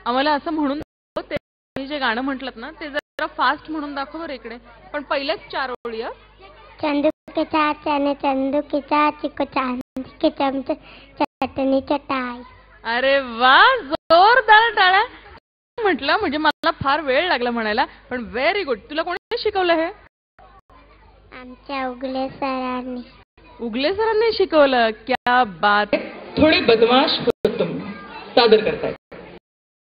आम्हाला असं म्हणून दाखव, ते तुम्ही जे गाणं म्हटलं ना ते जरा फास्ट म्हणून दाखव बरं इकडे. पण पहिल्याच 4 ओळी. चंदू के चाचा चंदू की चाची को चांदी के चमचे चटणी चटाई. अरे वा, जोरदार टाळ्या. म्हटलं म्हणजे मला फार वेळ लागला म्हणायला, पण व्हेरी गुड. तुला कोणी शिकवलं हे? आमच्या उगले सरांनी. उगले सरांनी शिकवलं. क्या बात. थोडे बदमाश तुम सादर करताय.